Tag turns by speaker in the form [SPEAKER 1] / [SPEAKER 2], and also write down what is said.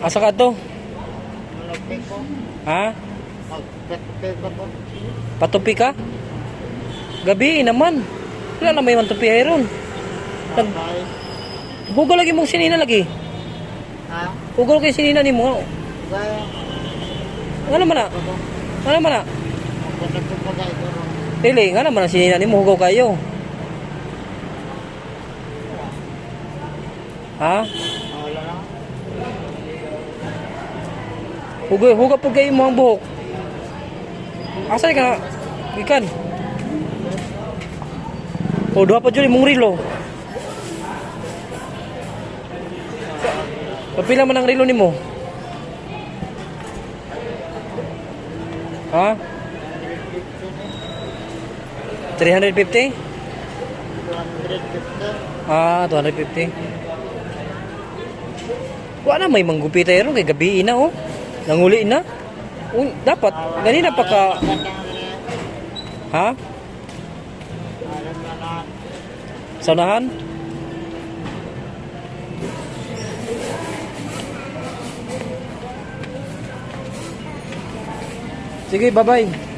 [SPEAKER 1] Asa ka to?
[SPEAKER 2] Malapit ko.
[SPEAKER 1] Ha?
[SPEAKER 2] Magpapit ko.
[SPEAKER 1] Patupi ka? Gabi naman. Wala na may mantupi ron.
[SPEAKER 2] Sabay.
[SPEAKER 1] Hugo lagi mong sinina lagi.
[SPEAKER 2] Ha?
[SPEAKER 1] Hugo lagi sinina ni mo.
[SPEAKER 2] Gaya.
[SPEAKER 1] Nga naman na. Nga naman na.
[SPEAKER 2] Magpapit ko pa kayo.
[SPEAKER 1] Dili, nga naman ang sinina ni mo. Hugo kayo. Ha?
[SPEAKER 2] Wala na.
[SPEAKER 1] Hugo po kayo mo ang buhok. Asa ka na? Ikan. O, duha pa dyan mong rilo. Kapila man ang rilo ni mo? Ha? 350?
[SPEAKER 2] 250.
[SPEAKER 1] Ah, 250. Wala may manggupita yun kay gabi na oh. Nanguli na. Dapat ganina pa ka. Ha? Saunahan? Sige, bye-bye.